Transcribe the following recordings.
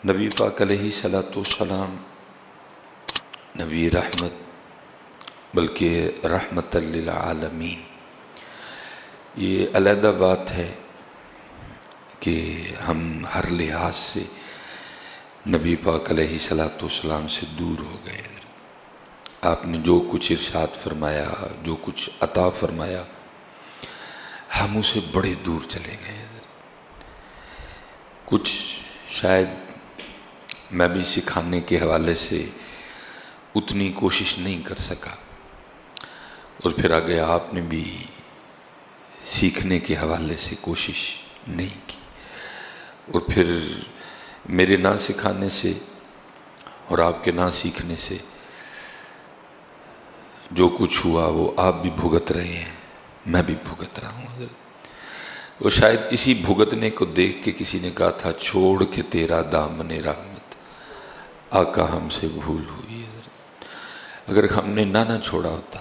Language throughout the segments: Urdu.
نبی پاک علیہ صلاۃ والسلام نبی رحمت بلکہ رحمت للعالمین. یہ علیحدہ بات ہے کہ ہم ہر لحاظ سے نبی پاک علیہ صلاۃ والسلام سے دور ہو گئے. آپ نے جو کچھ ارشاد فرمایا، جو کچھ عطا فرمایا، ہم اسے بڑے دور چلے گئے. کچھ شاید میں بھی سکھانے کے حوالے سے اتنی کوشش نہیں کر سکا، اور پھر آگے آپ نے بھی سیکھنے کے حوالے سے کوشش نہیں کی، اور پھر میرے نہ سکھانے سے اور آپ کے نہ سیکھنے سے جو کچھ ہوا وہ آپ بھی بھگت رہے ہیں، میں بھی بھگت رہا ہوں. اور شاید اسی بھگتنے کو دیکھ کے کسی نے کہا تھا، چھوڑ کے تیرا دامن رحمت آقا ہم سے بھول ہوئی ہے. اگر ہم نے نہ چھوڑا ہوتا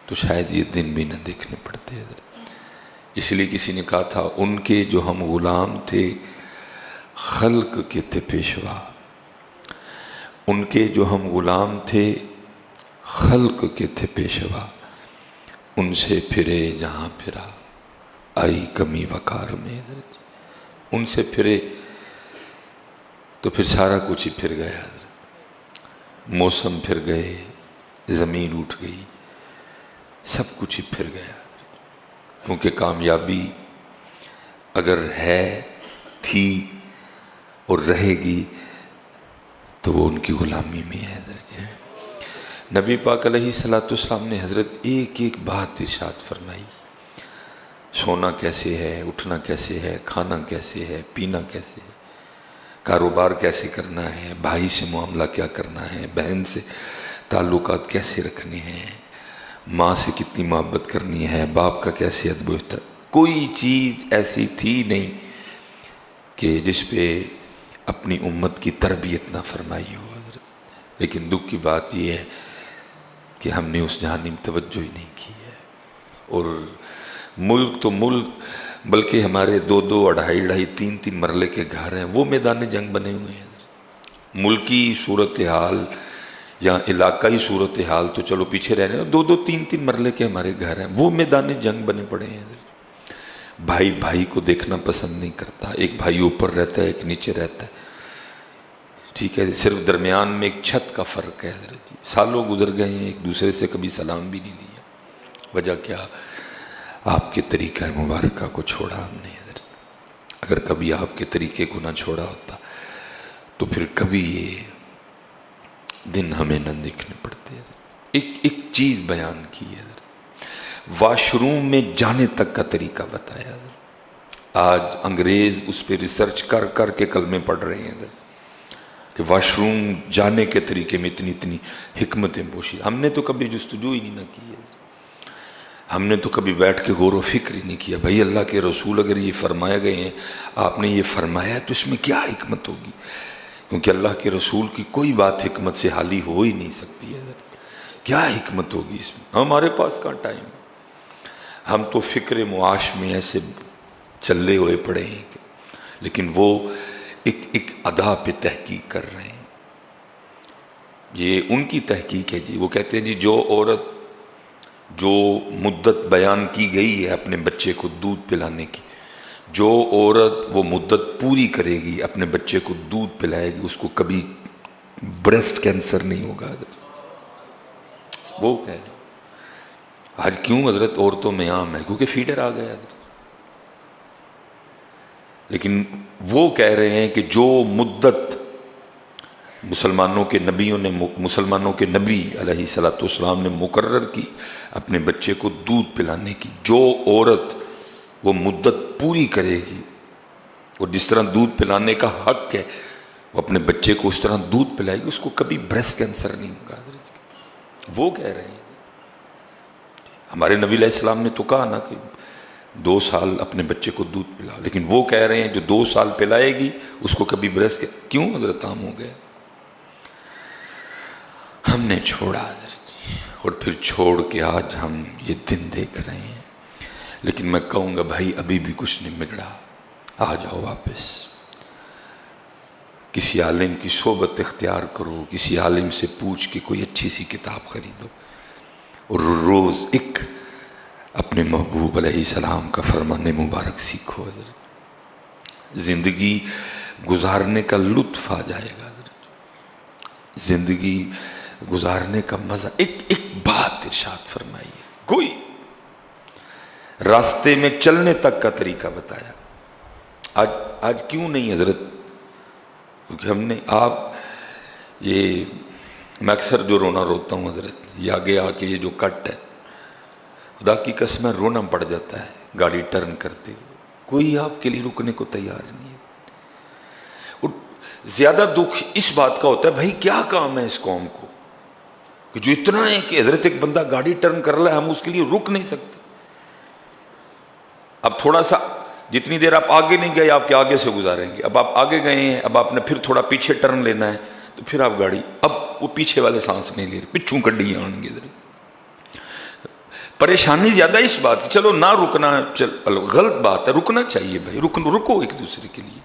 تو شاید یہ دن بھی نہ دیکھنے پڑتے. اس لیے کسی نے کہا تھا، ان کے جو ہم غلام تھے خلق کے تھے پیشوا. ان کے جو ہم غلام تھے خلق کے تھے پیشوا. ان سے پھرے جہاں پھرا آئی کمی وقار میں. ان سے پھرے تو پھر سارا کچھ ہی پھر گیا. موسم پھر گئے، زمین اٹھ گئی، سب کچھ ہی پھر گیا. کیونکہ کامیابی اگر ہے، تھی اور رہے گی تو وہ ان کی غلامی میں ہے. نبی پاک علیہ الصلوۃ والسلام نے حضرت ایک ایک بات ارشاد فرمائی. سونا کیسے ہے، اٹھنا کیسے ہے، کھانا کیسے ہے، پینا کیسے ہے، کاروبار کیسے کرنا ہے، بھائی سے معاملہ کیا کرنا ہے، بہن سے تعلقات کیسے رکھنے ہیں، ماں سے کتنی محبت کرنی ہے، باپ کا کیسے ادب و احترام. کوئی چیز ایسی تھی نہیں کہ جس پہ اپنی امت کی تربیت نہ فرمائی ہو. لیکن دکھ کی بات یہ ہے کہ ہم نے اس جانب توجہ ہی نہیں کی ہے. اور ملک تو ملک، بلکہ ہمارے 2-2، 2.5-2.5، 3-3 مرلے کے گھر ہیں، وہ میدان جنگ بنے ہوئے ہیں. ملکی صورتحال یا علاقائی صورتحال تو چلو پیچھے رہ رہے ہیں، 2-2، 3-3 مرلے کے ہمارے گھر ہیں، وہ میدان جنگ بنے پڑے ہیں. بھائی بھائی کو دیکھنا پسند نہیں کرتا، ایک بھائی اوپر رہتا ہے، ایک نیچے رہتا ہے. ٹھیک ہے، صرف درمیان میں ایک چھت کا فرق ہے. سالوں گزر گئے ہیں، ایک دوسرے سے کبھی سلام بھی نہیں لیا. وجہ کیا؟ آپ کے طریقہ مبارکہ کو چھوڑا ہم نے. اگر کبھی آپ کے طریقے کو نہ چھوڑا ہوتا تو پھر کبھی یہ دن ہمیں نہ دیکھنے پڑتے. ایک چیز بیان کی ہے، واش روم میں جانے تک کا طریقہ بتایا. آج انگریز اس پہ ریسرچ کر کر کے کلمے پڑھ رہے ہیں کہ واش روم جانے کے طریقے میں اتنی حکمتیں پوشی. ہم نے تو کبھی جستجو ہی نہیں کی ہے. ہم نے تو کبھی بیٹھ کے غور و فکر ہی نہیں کیا. بھائی اللہ کے رسول اگر یہ فرمایا گئے ہیں، آپ نے یہ فرمایا ہے، تو اس میں کیا حکمت ہوگی؟ کیونکہ اللہ کے رسول کی کوئی بات حکمت سے حالی ہو ہی نہیں سکتی ہے. کیا حکمت ہوگی اس میں؟ ہمارے پاس کہاں ٹائم. ہم تو فکر معاش میں ایسے چلے ہوئے پڑے ہیں. لیکن وہ ایک ادا پہ تحقیق کر رہے ہیں. یہ ان کی تحقیق ہے جی. وہ کہتے ہیں جی، جو عورت جو مدت بیان کی گئی ہے اپنے بچے کو دودھ پلانے کی، جو عورت وہ مدت پوری کرے گی، اپنے بچے کو دودھ پلائے گی، اس کو کبھی بریسٹ کینسر نہیں ہوگا. وہ کہہ رہے ہیں. آج کیوں حضرت عورتوں میں عام ہے؟ کیونکہ فیڈر آ گیا. لیکن وہ کہہ رہے ہیں کہ جو مدت مسلمانوں کے نبی علیہ الصلوۃ والسلام نے مقرر کی اپنے بچے کو دودھ پلانے کی، جو عورت وہ مدت پوری کرے گی، اور جس طرح دودھ پلانے کا حق ہے وہ اپنے بچے کو اس طرح دودھ پلائے گی، اس کو کبھی بریسٹ کینسر نہیں ہوگا. وہ کہہ رہے ہیں. ہمارے نبی علیہ السلام نے تو کہا نا کہ 2 سال اپنے بچے کو دودھ پلا، لیکن وہ کہہ رہے ہیں جو 2 سال پلائے گی اس کو کبھی بریسٹ کیوں حضرت عام ہو گئے؟ ہم نے چھوڑا حضرت، اور پھر چھوڑ کے آج ہم یہ دن دیکھ رہے ہیں. لیکن میں کہوں گا بھائی ابھی بھی کچھ نہیں بگڑا، آ جاؤ واپس. کسی عالم کی صحبت اختیار کرو، کسی عالم سے پوچھ کے کوئی اچھی سی کتاب خریدو، اور روز ایک اپنے محبوب علیہ السلام کا فرمان مبارک سیکھو. حضرت زندگی گزارنے کا لطف آ جائے گا، حضرت زندگی گزارنے کا مزہ. ایک بات ارشاد فرمائیے، کوئی راستے میں چلنے تک کا طریقہ بتایا. آج کیوں نہیں حضرت؟ کیونکہ ہم نے میں اکثر جو رونا روتا ہوں حضرت، یہ آگے آ کے یہ جو کٹ ہے، خدا کی قسم رونا پڑ جاتا ہے گاڑی ٹرن کرتے ہوئے. کوئی آپ کے لیے رکنے کو تیار نہیں ہے. اور زیادہ دکھ اس بات کا ہوتا ہے بھائی کیا کام ہے اس قوم کو کہ جو اتنا ہے کہ حضرت ایک بندہ گاڑی ٹرن کر رہا ہے ہم اس کے لیے رک نہیں سکتے. اب تھوڑا سا جتنی دیر آپ آگے نہیں گئے آپ کے آگے سے گزاریں گے. اب آپ آگے گئے ہیں، اب آپ نے پھر تھوڑا پیچھے ٹرن لینا ہے تو پھر آپ گاڑی، اب وہ پیچھے والے سانس نہیں لے رہے، پچھوں کڈیاں آن گے. پریشانی زیادہ اس بات کی چلو نہ رکنا غلط بات ہے، رکنا چاہیے بھائی، رکو ایک دوسرے کے لیے.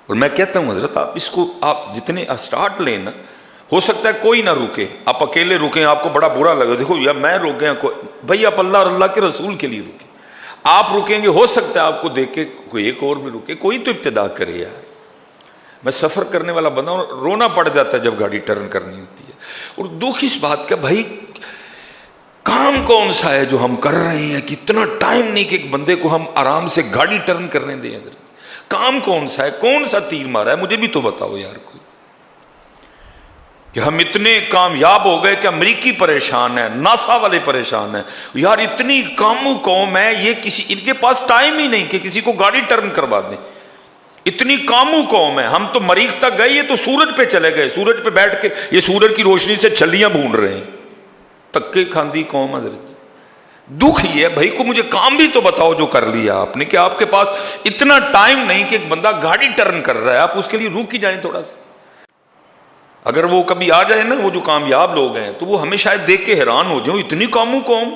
اور میں کہتا ہوں حضرت آپ اس کو آپ جتنے اسٹارٹ لیں نا، ہو سکتا ہے کوئی نہ رکے، آپ اکیلے رکیں آپ کو بڑا برا لگے، دیکھو یا میں رک گیا، بھائی آپ اللہ اور اللہ کے رسول کے لیے رکیں. آپ رکیں گے ہو سکتا ہے آپ کو دیکھ کے کوئی ایک اور بھی رکے. کوئی تو ابتدا کرے یار. میں سفر کرنے والا بندہ ہوں، رونا پڑ جاتا ہے جب گاڑی ٹرن کرنی ہوتی ہے. اور دکھ اس بات کا بھائی کام کون سا ہے جو ہم کر رہے ہیں کہ اتنا ٹائم نہیں کہ ایک بندے کو ہم آرام سے گاڑی ٹرن کرنے دیں. کام کون سا ہے؟ کون سا تیر مارا ہے؟ مجھے بھی تو بتاؤ یار کوئی، کہ ہم اتنے کامیاب ہو گئے کہ امریکی پریشان ہے، ناسا والے پریشان ہیں یار. اتنی کاموں قوم ہے یہ، ان کے پاس ٹائم ہی نہیں کہ کسی کو گاڑی ٹرن کروا دیں. اتنی کاموں قوم ہے. ہم تو مریخ تک گئے، یہ تو سورج پہ چلے گئے، سورج پہ بیٹھ کے یہ سورج کی روشنی سے چھلیاں بھون رہے ہیں. تکے کھاندی قوم حضرت. دکھ یہ ہے بھائی کو مجھے کام بھی تو بتاؤ جو کر لیا آپ نے، کہ آپ کے پاس اتنا ٹائم نہیں کہ ایک بندہ گاڑی ٹرن کر رہا ہے آپ اس کے لیے رک ہی جائیں تھوڑا سا. اگر وہ کبھی آ جائے نا وہ جو کامیاب لوگ ہیں تو وہ ہمیں شاید دیکھ کے حیران ہو جائیں، اتنی کاموں قوم،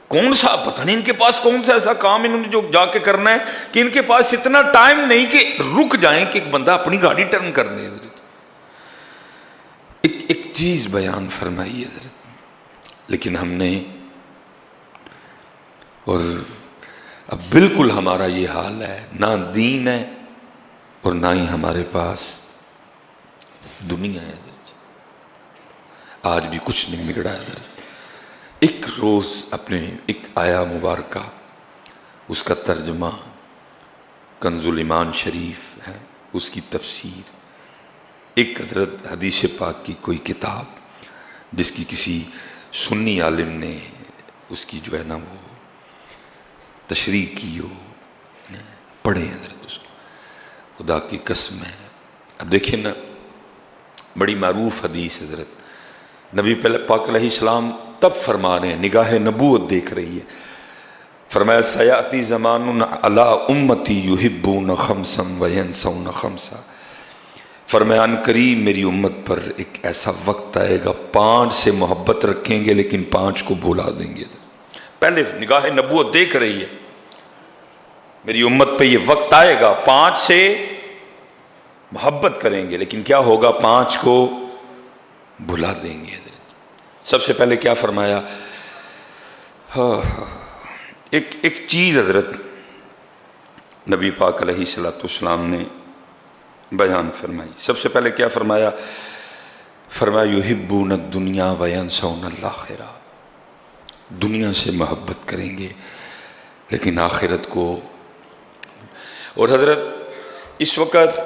کون سا پتہ نہیں ان کے پاس کون سا ایسا کام انہوں نے جو جا کے کرنا ہے کہ ان کے پاس اتنا ٹائم نہیں کہ رک جائیں کہ ایک بندہ اپنی گاڑی ٹرن کر دے. ایک چیز بیان فرمائی حضرت، لیکن ہم نے، اور اب بالکل ہمارا یہ حال ہے، نہ دین ہے اور نہ ہی ہمارے پاس دنیا ہے. آج بھی کچھ نہیں بگڑا ہے. ایک روز اپنے ایک آیا مبارکہ، اس کا ترجمہ کنز الایمان شریف ہے، اس کی تفسیر، ایک حضرت حدیث پاک کی کوئی کتاب جس کی کسی سنی عالم نے اس کی جو ہے نا وہ تشریح کی ہو، پڑھیں حضرت اس کو، خدا کی قسم ہے. اب دیکھیں نا، بڑی معروف حدیث حضرت نبی پاک علیہ السلام تب فرما رہے ہیں، نگاہ نبوت دیکھ رہی ہے. فرمایا سیاتی زمان علی امتی یحبون خمسا وینسون خمسا. فرمایا ان قریب میری امت پر ایک ایسا وقت آئے گا 5 سے محبت رکھیں گے لیکن 5 کو بھلا دیں گے. پہلے نگاہ نبوت دیکھ رہی ہے میری امت پہ یہ وقت آئے گا 5 سے محبت کریں گے لیکن کیا ہوگا 5 کو بھلا دیں گے. سب سے پہلے کیا فرمایا؟ ایک چیز حضرت نبی پاک علیہ الصلوۃ والسلام نے بیان فرمائی. سب سے پہلے کیا فرمایا؟ فرمایا یحبون الدنیا وینسون الآخرہ. دنیا سے محبت کریں گے لیکن آخرت کو. اور حضرت اس وقت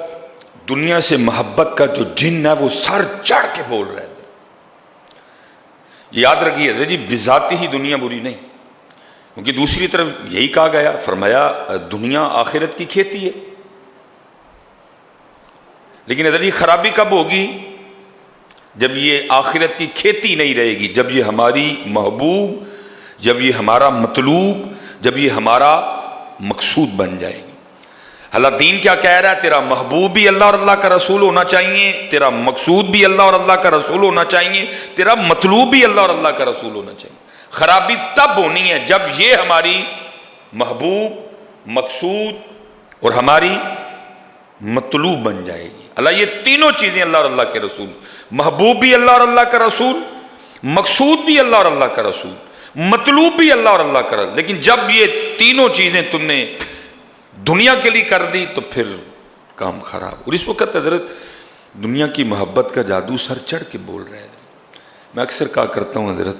دنیا سے محبت کا جو جن ہے وہ سر چڑھ کے بول رہا ہے. یاد رکھیے حضرت جی، بذاتی ہی دنیا بری نہیں، کیونکہ دوسری طرف یہی کہا گیا، فرمایا دنیا آخرت کی کھیتی ہے. لیکن حضرت جی خرابی کب ہوگی؟ جب یہ آخرت کی کھیتی نہیں رہے گی، جب یہ ہماری محبوب، جب یہ ہمارا مطلوب، جب یہ ہمارا مقصود بن جائے گی. اللہ دین کیا کہہ رہا ہے؟ تیرا محبوب بھی اللہ اور اللہ کا رسول ہونا چاہیے، تیرا مقصود بھی اللہ اور اللہ کا رسول ہونا چاہیے، تیرا مطلوب بھی اللہ اور اللہ کا رسول ہونا چاہیے. خرابی تب ہونی ہے جب یہ ہماری محبوب، مقصود اور ہماری مطلوب بن جائے گی۔ اللہ یہ تینوں چیزیں اللہ اور اللہ کے رسول، محبوب بھی اللہ اور اللہ کا رسول، مقصود بھی اللہ اور اللہ کا رسول، مطلوب بھی اللہ اور اللہ کا رسول۔ لیکن جب یہ تینوں چیزیں تم نے دنیا کے لیے کر دی تو پھر کام خراب۔ اور اس وقت حضرت دنیا کی محبت کا جادو سر چڑھ کے بول رہے ہیں۔ میں اکثر کہا کرتا ہوں حضرت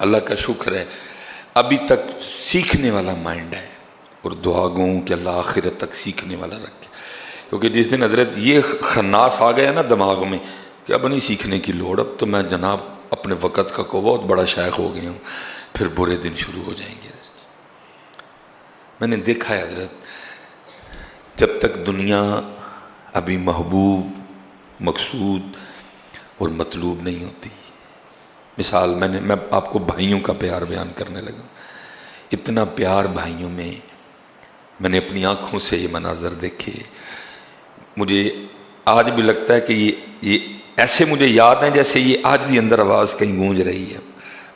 اللہ کا شکر ہے ابھی تک سیکھنے والا مائنڈ ہے، اور دعا گوں کہ اللہ آخرت تک سیکھنے والا رکھے، کیونکہ جس دن حضرت یہ خناس آ گیا نا دماغ میں کہ اب نہیں سیکھنے کی لوڑ، اب تو میں جناب اپنے وقت کا کو بہت بڑا شیخ ہو گیا ہوں، پھر برے دن شروع ہو جائیں گے۔ میں نے دیکھا ہے حضرت جب تک دنیا ابھی محبوب، مقصود اور مطلوب نہیں ہوتی، مثال میں آپ کو بھائیوں کا پیار بیان کرنے لگا، اتنا پیار بھائیوں میں نے اپنی آنکھوں سے یہ مناظر دیکھے، مجھے آج بھی لگتا ہے کہ یہ ایسے مجھے یاد ہیں جیسے یہ آج بھی اندر آواز کہیں گونج رہی ہے۔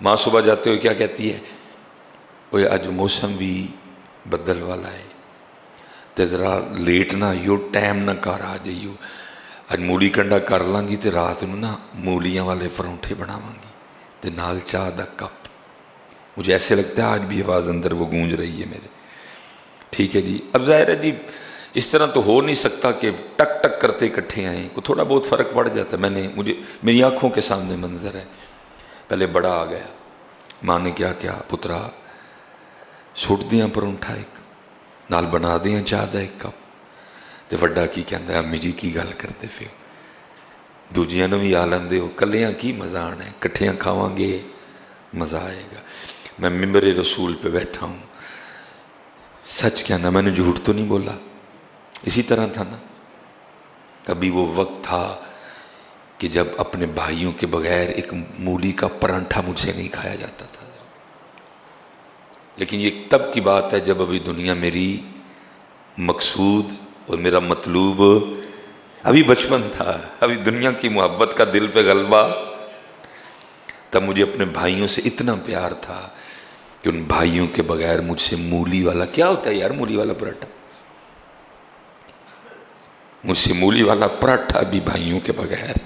ماں صبح جاتے ہوئے کیا کہتی ہے؟ وہ آج موسم بھی بدل والا ہے تے ذرا لیٹ نہ آئیو، ٹائم نہ کر آ جائیو، اج مولی کنڈا کر لیں گی تے رات نو نا مولیاں والے پرونٹھے بناواں گی تے نال چاہ دا کپ۔ مجھے ایسے لگتا ہے آج بھی آواز اندر وہ گونج رہی ہے میرے۔ ٹھیک ہے جی، اب ظاہر ہے جی اس طرح تو ہو نہیں سکتا کہ ٹک ٹک کرتے اکٹھے آئیں، کو تھوڑا بہت فرق پڑ جاتا ہے۔ مجھے میری آنکھوں کے سامنے منظر ہے، پہلے بڑا آ گیا، ماں نے کیا کیا، پترا سٹ دیاں پرونٹھا ایک نال بنا دیاں چاہ دا ایک کپ، تے وڈا کی کہندا ہے امی جی کی گل کرتے پھر دوجیاں نو بھی آ لیندے ہو، کلیاں کی مزہ آنا ہے، کٹھیاں کھاواں گے مزہ آئے گا۔ میں ممبر رسول پہ بیٹھا ہوں، سچ کہنا میں نے جھوٹ تو نہیں بولا، اسی طرح تھا نا۔ کبھی وہ وقت تھا کہ جب اپنے بھائیوں کے بغیر ایک مولی کا پرانٹھا مجھ سے نہیں کھایا جاتا تھا، لیکن یہ تب کی بات ہے جب ابھی دنیا میری مقصود اور میرا مطلوب، ابھی بچپن تھا، ابھی دنیا کی محبت کا دل پہ غلبہ، تب مجھے اپنے بھائیوں سے اتنا پیار تھا کہ ان بھائیوں کے بغیر مجھ سے مولی والا، کیا ہوتا ہے یار مولی والا پراٹھا، مجھ سے مولی والا پراٹھا بھی بھائیوں کے بغیر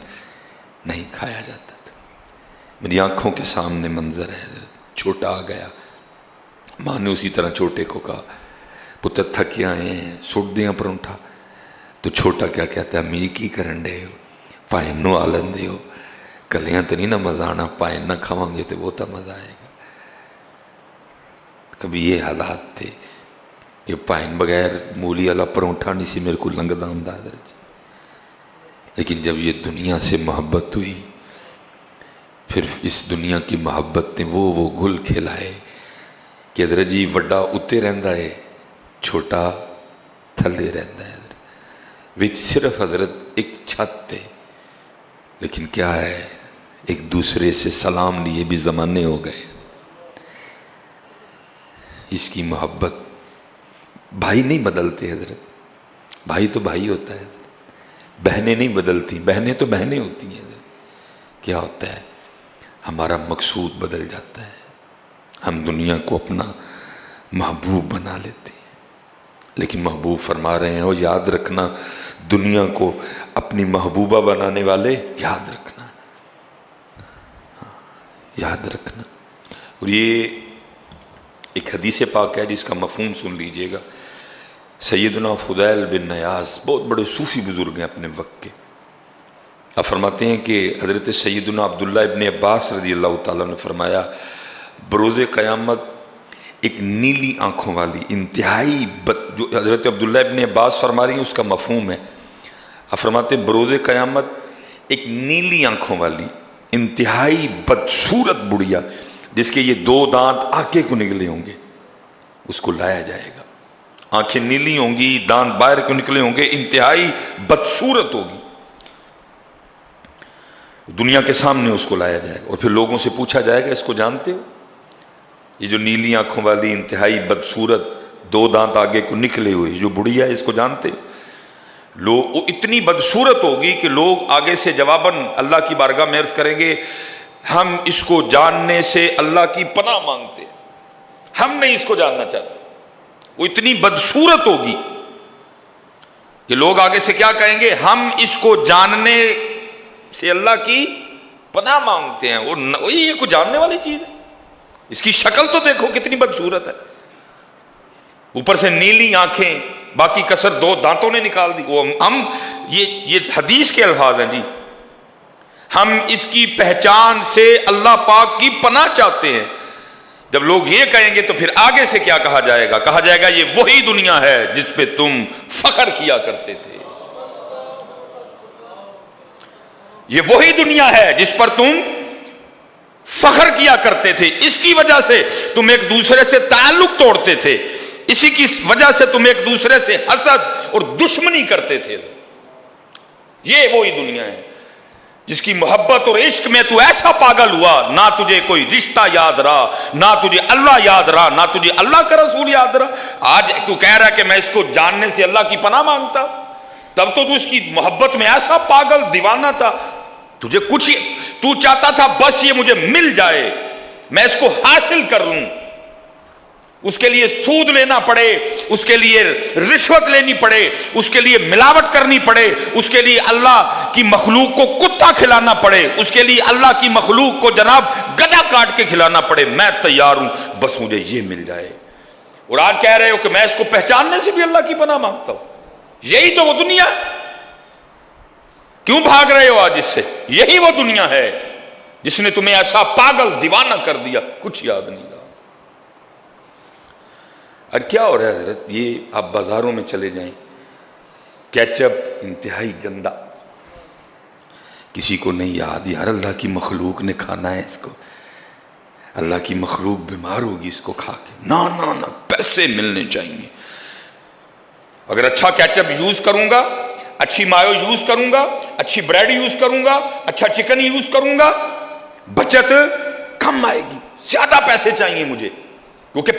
نہیں کھایا جاتا تھا۔ میری آنکھوں کے سامنے منظر ہے، چھوٹا آ گیا، ماں نے اسی طرح چھوٹے کو کہا پتر تھکے آئے ہیں سٹ دیاں پرونٹھا، تو چھوٹا کیا کہتا ہے امی کی کرن دے ہو، پائن نو آ لیندے ہو، کلیاں تو نہیں نہ مزہ آنا، پائن نہ کھاواں گے تو وہ تو مزہ آئے گا۔ کبھی یہ حالات تھے کہ پائن بغیر مولی والا پرونٹھا نہیں سی میرے کو لنگدا ہوندا حضرت جی۔ لیکن جب یہ دنیا سے محبت ہوئی، پھر اس دنیا کی محبت نے وہ گل کھلائے کہ حضرت جی وڈا اتے رہندا ہے، چھوٹا تھلے رہندا ہے، وچ صرف حضرت ایک چھت ہے، لیکن کیا ہے ایک دوسرے سے سلام لیے بھی زمانے ہو گئے۔ اس کی محبت، بھائی نہیں بدلتے حضرت، بھائی تو بھائی ہوتا ہے، بہنیں نہیں بدلتی، بہنیں تو بہنیں ہوتی ہیں حضرت۔ کیا ہوتا ہے ہمارا مقصود بدل جاتا ہے، ہم دنیا کو اپنا محبوب بنا لیتے ہیں، لیکن محبوب فرما رہے ہیں وہ یاد رکھنا دنیا کو اپنی محبوبہ بنانے والے یاد رکھنا، یاد رکھنا۔ اور یہ ایک حدیث پاک ہے جس کا مفہوم سن لیجئے گا۔ سیدنا فضیل بن نیاز بہت بڑے صوفی بزرگ ہیں اپنے وقت کے، آپ فرماتے ہیں کہ حضرت سیدنا عبداللہ ابن عباس رضی اللہ تعالیٰ نے فرمایا بروز قیامت ایک نیلی آنکھوں والی انتہائی جو حضرت عبداللہ ابن عباس فرما رہی ہیں اس کا مفہوم ہے، آپ فرماتے ہیں بروز قیامت ایک نیلی آنکھوں والی انتہائی بدصورت بڑھیا جس کے یہ 2 دانت آگے کو نکلے ہوں گے، اس کو لایا جائے گا، آنکھیں نیلی ہوں گی، دانت باہر کو نکلے ہوں گے، انتہائی بدصورت ہوگی، دنیا کے سامنے اس کو لایا جائے گا، اور پھر لوگوں سے پوچھا جائے گا اس کو جانتے ہو؟ یہ جو نیلی آنکھوں والی انتہائی بدصورت 2 دانت آگے کو نکلے ہوئے جو بڑھیا ہے اس کو جانتے ہو؟ لوگ وہ اتنی بدصورت ہوگی کہ لوگ آگے سے جواباً اللہ کی بارگاہ میں عرض کریں گے ہم اس کو جاننے سے اللہ کی پناہ مانگتے، ہم نہیں اس کو جاننا چاہتے، وہ اتنی بدصورت ہوگی۔ کہ لوگ آگے سے کیا کہیں گے؟ ہم اس کو جاننے سے اللہ کی پناہ مانگتے ہیں. وہ یہ کوئی جاننے والی چیز ہے؟ اس کی شکل تو دیکھو کتنی بدصورت ہے، اوپر سے نیلی آنکھیں، باقی کسر 2 دانتوں نے نکال دی. وہ ہم یہ حدیث کے الفاظ ہیں جی، ہم اس کی پہچان سے اللہ پاک کی پناہ چاہتے ہیں. جب لوگ یہ کہیں گے تو پھر آگے سے کیا کہا جائے گا؟ کہا جائے گا یہ وہی دنیا ہے جس پہ تم فخر کیا کرتے تھے، یہ وہی دنیا ہے جس پر تم فخر کیا کرتے تھے، اس کی وجہ سے تم ایک دوسرے سے تعلق توڑتے تھے، اسی کی وجہ سے تم ایک دوسرے سے حسد اور دشمنی کرتے تھے. یہ وہی دنیا ہے جس کی محبت اور عشق میں تو ایسا پاگل ہوا، نہ تجھے کوئی رشتہ یاد رہا، نہ تجھے اللہ یاد رہا، نہ تجھے اللہ کا رسول یاد رہا. آج تو کہہ رہا ہے کہ میں اس کو جاننے سے اللہ کی پناہ مانگتا، تب تو اس کی محبت میں ایسا پاگل دیوانہ تھا، تجھے کچھ تو چاہتا تھا بس یہ مجھے مل جائے، میں اس کو حاصل کر لوں، اس کے لیے سود لینا پڑے، اس کے لیے رشوت لینی پڑے، اس کے لیے ملاوٹ کرنی پڑے، اس کے لیے اللہ کی مخلوق کو کتا کھلانا پڑے، اس کے لیے اللہ کی مخلوق کو جناب گدھا کاٹ کے کھلانا پڑے، میں تیار ہوں بس مجھے یہ مل جائے. اور آج کہہ رہے ہو کہ میں اس کو پہچاننے سے بھی اللہ کی پناہ مانگتا ہوں. یہی تو وہ دنیا ہے. کیوں بھاگ رہے ہو آج اس سے؟ یہی وہ دنیا ہے جس نے تمہیں ایسا پاگل دیوانہ کر دیا، کچھ یاد نہیں رہا. اور کیا ہو رہا ہے حضرت؟ یہ آپ بازاروں میں چلے جائیں، کیچپ انتہائی گندا، کسی کو نہیں یاد، یار اللہ کی مخلوق نے کھانا ہے اس کو، اللہ کی مخلوق بیمار ہوگی اس کو کھا کے، نہ پیسے ملنے چاہیے. اگر اچھا کیچپ یوز کروں گا، اچھی مایو یوز کروں گا، اچھی بریڈ یوز کروں گا، اچھا چکن یوز کروں گا، بچت کم آئے گی، زیادہ پیسے چاہیے مجھے، کیونکہ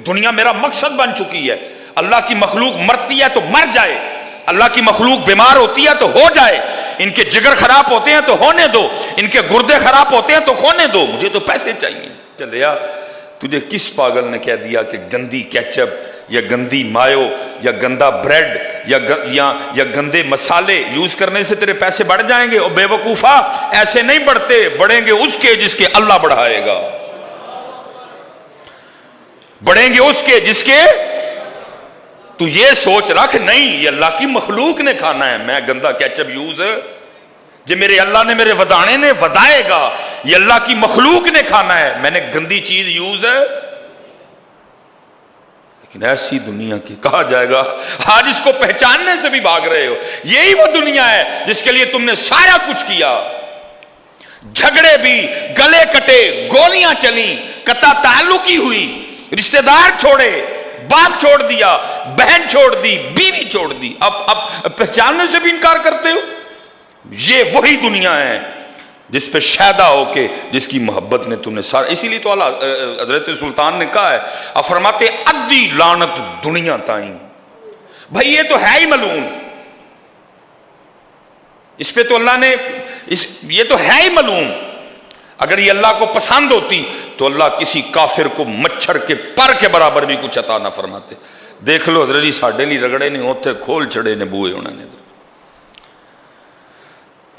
دنیا میرا مقصد بن چکی ہے. اللہ کی مخلوق مرتی ہے تو مر جائے، اللہ کی مخلوق بیمار ہوتی ہے تو ہو جائے، ان کے جگر خراب ہوتے ہیں تو ہونے دو، ان کے گردے خراب ہوتے ہیں تو ہونے دو، مجھے تو پیسے چاہیے. چلیا تجھے کس پاگل نے کہہ دیا کہ گندی کیچپ یا گندی مایو یا گندا بریڈ یا گندے مسالے یوز کرنے سے تیرے پیسے بڑھ جائیں گے؟ اور بے وقوفا، ایسے نہیں بڑھتے، بڑھیں گے اس کے جس کے اللہ بڑھائے گا، بڑھیں گے اس کے جس کے. تو یہ سوچ رکھ نہیں یہ اللہ کی مخلوق نے کھانا ہے، میں گندا کیچپ یوز جو میرے اللہ نے میرے ودانے نے ودائے گا، یہ اللہ کی مخلوق نے کھانا ہے، میں نے گندی چیز یوز ہے. لیکن ایسی دنیا کی کہا جائے گا آج اس کو پہچاننے سے بھی بھاگ رہے ہو. یہی وہ دنیا ہے جس کے لیے تم نے سارا کچھ کیا، جھگڑے بھی، گلے کٹے، گولیاں چلی، قطع تعلقی ہوئی، رشتہ دار چھوڑے، باپ چھوڑ دیا، بہن چھوڑ دی، بیوی چھوڑ دی، اب پہچاننے سے بھی انکار کرتے ہو. یہ وہی دنیا ہے جس پہ شیدا ہو کے جس کی محبت نے تم نے سارا. اسی لیے تو حضرت سلطان نے کہا ہے، اب فرماتے ادی لعنت دنیا تائیں. بھائی یہ تو ہے ہی ملعون، اس پہ تو اللہ نے یہ تو ہے ہی ملعون. اگر یہ اللہ کو پسند ہوتی تو اللہ کسی کافر کو مچھر کے پر کے برابر بھی کچھ عطا نہ فرماتے. دیکھ لو حضرت جی ساڈے لی رگڑے نے اوتھے کھول چھڑے نے بوئے انہوں نے.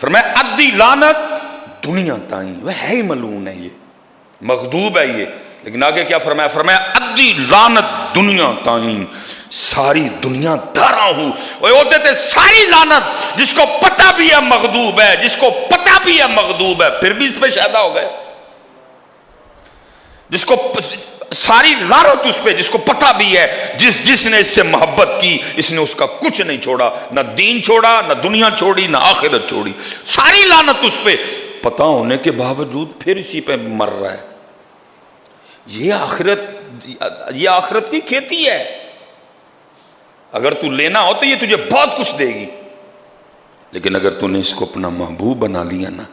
فرمایا ادی لعنت دنیا تائیں، وہ ہے ہی ملعون ہے، یہ مغضوب ہے یہ. لیکن آگے کیا فرمایا؟ فرمایا ادی لعنت دنیا تائیں، ساری دنیا دارا ہوں. ہوتے تھے ساری لعنت، جس کو پتہ بھی ہے مغضوب ہے، جس کو پتہ بھی ہے مغضوب ہے، پھر بھی اس پہ شیدا ہو گئے. جس کو ساری لعنت اس پہ، جس کو پتہ بھی ہے، جس نے اس سے محبت کی، اس نے اس کا کچھ نہیں چھوڑا، نہ دین چھوڑا، نہ دنیا چھوڑی، نہ آخرت چھوڑی. ساری لعنت اس پہ، پتہ ہونے کے باوجود پھر اسی پہ مر رہا ہے. یہ آخرت کی کھیتی ہے. اگر تو لینا ہو تو یہ تجھے بہت کچھ دے گی، لیکن اگر تو نے اس کو اپنا محبوب بنا لیا نا،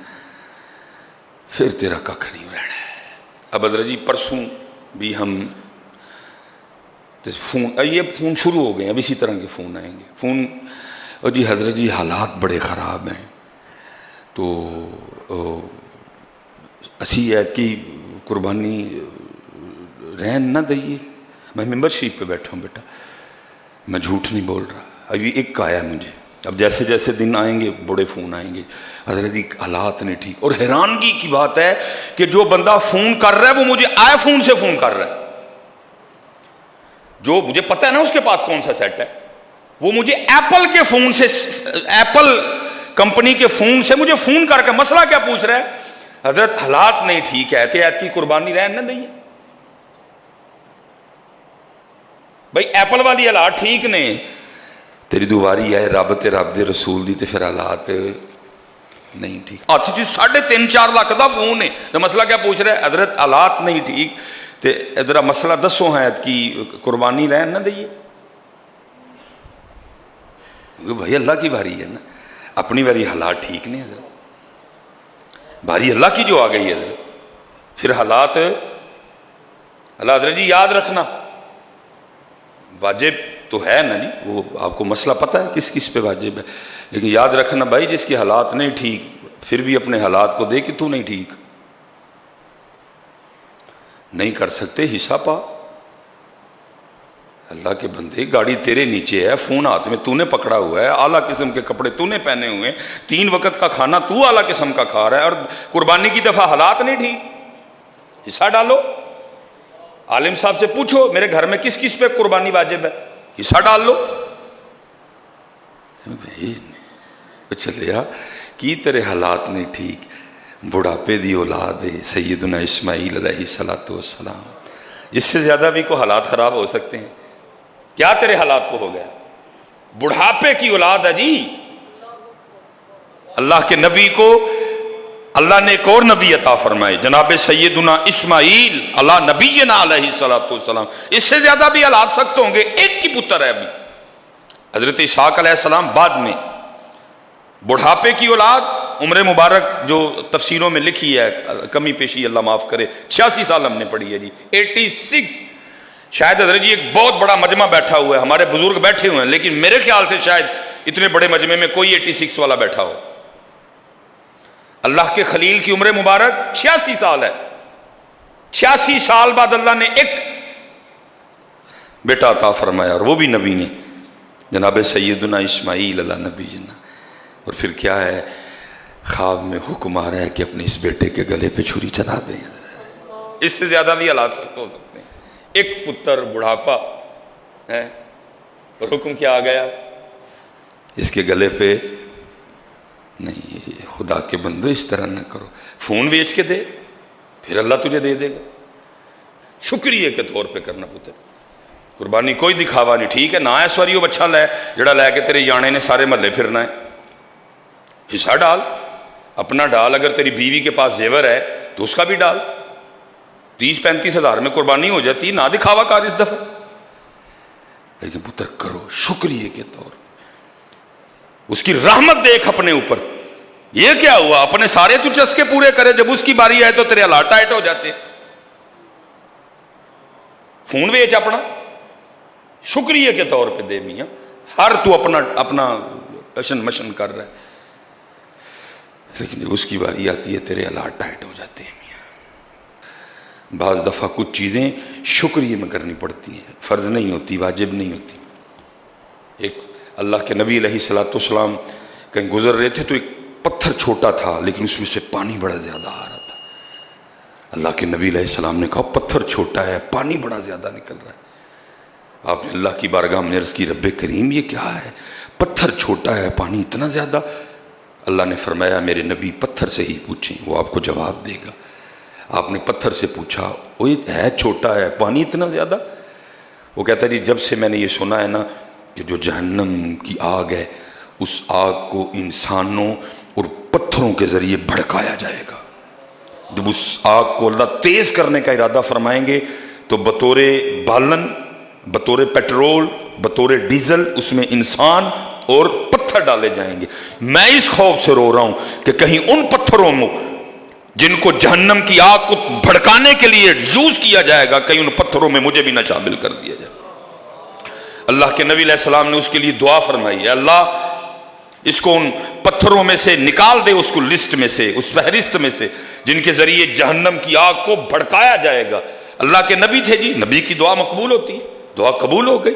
پھر تیرا ککھ نہیں رہنا ہے. اب حضرت جی پرسوں بھی ہم یہ فون شروع ہو گئے، اب اسی طرح کے فون آئیں گے. فون اور جی حضرت جی حالات بڑے خراب ہیں، تو 80 عید کی قربانی رہن نہ دئیے. میں ممبر شریف پہ بیٹھا ہوں بیٹا، میں جھوٹ نہیں بول رہا. ابھی ایک آیا مجھے، اب جیسے جیسے دن آئیں گے بڑے فون آئیں گے، حضرت جی حالات نہیں ٹھیک. اور حیرانگی کی بات ہے کہ جو بندہ فون کر رہا ہے وہ مجھے آئی فون سے فون کر رہا ہے، جو مجھے پتا ہے نا اس کے پاس کون سا سیٹ ہے، وہ مجھے ایپل کے فون سے، ایپل کمپنی کے فون سے مجھے فون کر کے مسئلہ کیا پوچھ رہا ہے؟ حضرت حالات نہیں ٹھیک ہے، احتیاط کی قربانی رہن نہ دئیے. بھائی ایپل والی حالات ٹھیک نہیں، تیری دواری ہے رب تے رب دے رسول دی تے پھر حالات نہیں ٹھیک. اچھا جی 3.5-4 لاکھ دا فون ہے تو مسئلہ کیا پوچھ رہا ہے؟ حضرت حالات نہیں ٹھیک تے ادھر مسئلہ دسو ہے کی قربانی رہن نہ دئیے. بھائی اللہ کی باری ہے نا، اپنی باری حالات ٹھیک نہیں حضرت، باری اللہ کی جو آ گئی ہے حضرت، پھر حالات اللہ حضرت جی یاد رکھنا واجب تو ہے نا جی، وہ آپ کو مسئلہ پتہ ہے کس کس پہ واجب ہے، لیکن یاد رکھنا بھائی جس کی حالات نہیں ٹھیک پھر بھی اپنے حالات کو دے کہ تو نہیں ٹھیک، نہیں کر سکتے حصہ پا. اللہ کے بندے گاڑی تیرے نیچے ہے، فون ہاتھ میں تو نے پکڑا ہوا ہے، اعلیٰ قسم کے کپڑے تو نے پہنے ہوئے ہیں، 3 وقت کا کھانا تو اعلیٰ قسم کا کھا رہا ہے، اور قربانی کی دفعہ حالات نہیں ٹھیک. حصہ ڈالو، عالم صاحب سے پوچھو میرے گھر میں کس کس پہ قربانی واجب ہے، حصہ ڈال لو. چلیا کی تیرے حالات نہیں ٹھیک، بڑھاپے دی اولاد ہے سیدنا اسماعیل علیہ السلام، اس سے زیادہ بھی کوئی حالات خراب ہو سکتے ہیں؟ کیا تیرے حالات کو ہو گیا؟ بڑھاپے کی اولاد ہے جی. اللہ کے نبی کو اللہ نے ایک اور نبی عطا فرمائے، جناب سیدنا اسماعیل علی نبینا علیہ السلام. اس سے زیادہ بھی حالات سخت ہوں گے، ایک کی پتر ہے ابھی حضرت اسحاق علیہ السلام، بعد میں بڑھاپے کی اولاد. عمر مبارک جو تفسیروں میں لکھی ہے، کمی پیشی اللہ معاف کرے، 86 سال ہم نے پڑھی ہے جی، 86. شاید حضرت جی ایک بہت بڑا مجمع بیٹھا ہوا ہے، ہمارے بزرگ بیٹھے ہوئے ہیں، لیکن میرے خیال سے شاید اتنے بڑے مجمع میں کوئی 86 والا بیٹھا ہو. اللہ کے خلیل کی عمر مبارک 86 سال ہے. 86 سال بعد اللہ نے ایک بیٹا عطا فرمایا، اور وہ بھی نبی نے، جناب سیدنا اسماعیل علی نبی جنا. اور پھر کیا ہے، خواب میں حکم آ رہا ہے کہ اپنے اس بیٹے کے گلے پہ چھری چلا دیں. اس سے زیادہ بھی حالات سخت ہو سکتے ہیں. ایک پتر، بڑھاپا ہے، اور حکم کیا آ گیا، اس کے گلے پہ نہیں. خدا کے بندو اس طرح نہ کرو، فون بیچ کے دے پھر اللہ تجھے دے دے گا. شکریہ کے طور پہ کرنا پتر، قربانی کوئی دکھاوا نہیں. ٹھیک ہے نہ اس واری وہ بچہ لے جڑا لے کے تیرے یانے نے سارے محلے پھرنا ہے. حصہ ڈال، اپنا ڈال. اگر تیری بیوی کے پاس زیور ہے تو اس کا بھی ڈال. 30-35 ہزار میں قربانی ہو جاتی، نہ دکھاوا کر اس دفعہ. لیکن پتر کرو شکریہ کے طور، اس کی رحمت دیکھ اپنے اوپر. یہ کیا ہوا، اپنے سارے تو چسکے پورے کرے، جب اس کی باری آئے تو تیرے حالات ٹائٹ ہو جاتے. فون بیچ اپنا، شکریہ کے طور پہ دے میاں. ہر تو اپنا کشن مشن کر رہا ہے، لیکن جب اس کی باری آتی ہے تیرے حالات ٹائٹ ہو جاتے ہیں. بعض دفعہ کچھ چیزیں شکریہ میں کرنی پڑتی ہیں، فرض نہیں ہوتی، واجب نہیں ہوتی. ایک اللہ کے نبی علیہ السلام کہیں گزر رہے تھے تو ایک پتھر چھوٹا تھا لیکن اس میں سے پانی بڑا زیادہ آ رہا تھا. اللہ کے نبی علیہ السلام نے کہا پتھر چھوٹا ہے، پانی بڑا زیادہ نکل رہا ہے. آپ نے اللہ کی بارگاہ میں عرض کی رب کریم یہ کیا ہے، پتھر چھوٹا ہے پانی اتنا زیادہ. اللہ نے فرمایا میرے نبی پتھر سے ہی پوچھیں، وہ آپ کو جواب دے گا. آپ نے پتھر سے پوچھا، وہ ہے چھوٹا ہے پانی اتنا زیادہ. وہ کہتا ہے جی جب سے میں نے یہ سنا ہے نا کہ جو جہنم کی آگ ہے اس آگ کو انسانوں اور پتھروں کے ذریعے بھڑکایا جائے گا. جب اس آگ کو اللہ تیز کرنے کا ارادہ فرمائیں گے تو بطور بالن، بطور پیٹرول، بطور ڈیزل اس میں انسان اور پتھر ڈالے جائیں گے. میں اس خوف سے رو رہا ہوں کہ کہیں ان پتھروں میں جن کو جہنم کی آگ کو بھڑکانے کے لیے یوز کیا جائے گا، کہیں ان پتھروں میں مجھے بھی نہ شامل کر دیا جائے. اللہ کے نبی علیہ السلام نے اس کے لیے دعا فرمائی ہے اللہ اس کو ان پتھروں میں سے نکال دے، اس کو لسٹ میں سے، اس فہرست میں سے جن کے ذریعے جہنم کی آگ کو بھڑکایا جائے گا. اللہ کے نبی تھے جی، نبی کی دعا مقبول ہوتی ہے، دعا قبول ہو گئی.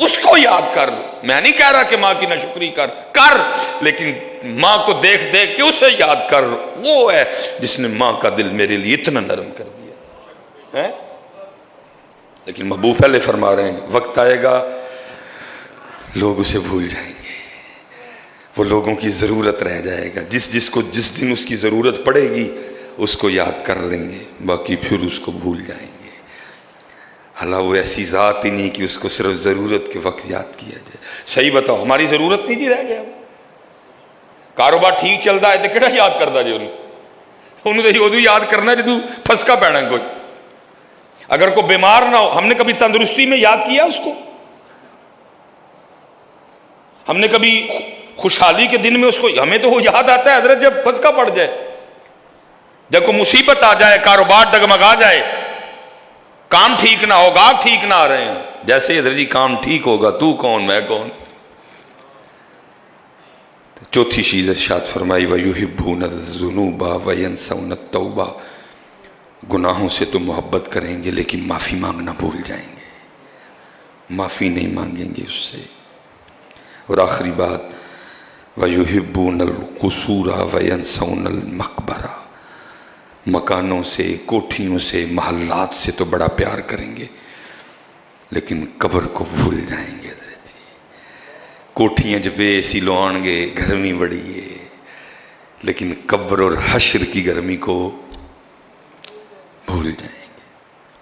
اس کو یاد کر. میں نہیں کہہ رہا کہ ماں کی ناشکری کر لیکن ماں کو دیکھ دیکھ کے اسے یاد کر. وہ ہے جس نے ماں کا دل میرے لیے اتنا نرم کر دیا ہے. لیکن محبوب پہلے فرما رہے ہیں وقت آئے گا لوگ اسے بھول جائیں گے. وہ لوگوں کی ضرورت رہ جائے گا. جس کو جس دن اس کی ضرورت پڑے گی اس کو یاد کر لیں گے, باقی پھر اس کو بھول جائیں گے. اللہ وہ ایسی ذات ہی نہیں کہ اس کو صرف ضرورت کے وقت یاد کیا جائے. صحیح بتاؤ, ہماری ضرورت نہیں جی رہ گیا. کاروبار ٹھیک چلتا ہے تو کہڑا یاد کرتا جی انہوں تو ادو یاد کرنا جدو پھسکا پینا کوئی. اگر کوئی بیمار نہ ہو, ہم نے کبھی تندرستی میں یاد کیا اس کو؟ ہم نے کبھی خوشحالی کے دن میں اس کو, ہمیں تو وہ یاد آتا ہے حضرت جب پھسکا پڑ جائے, جب کوئی مصیبت آ جائے, کاروبار ڈگمگا جائے, کام ٹھیک نہ ہو, گاہک ٹھیک نہ آ رہے ہیں. جیسے حضرت جی کام ٹھیک ہوگا تو کون میں کون. چوتھی چیز ارشاد فرمائی وَيُحِبُّونَ الذُّنُوبَ وَيَنسَوْنَ التَّوْبَةَ. گناہوں سے تو محبت کریں گے لیکن معافی مانگنا بھول جائیں گے, معافی نہیں مانگیں گے اس سے. اور آخری بات وَيُحِبُّونَ الْقُصُورَ وَيَنسَوْنَ الْمَقْبَرَةَ. مکانوں سے, کوٹھیوں سے, محلات سے تو بڑا پیار کریں گے لیکن قبر کو بھول جائیں گے. کوٹھیاں جب ایسی لو آن گے, گرمی بڑی ہے, لیکن قبر اور حشر کی گرمی کو بھول جائیں گے.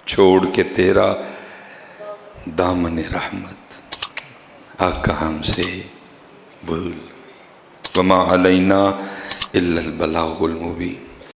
چھوڑ کے تیرا دامن رحمت آقا ہم سے بھول. وما علینا الا البلاغ المبین.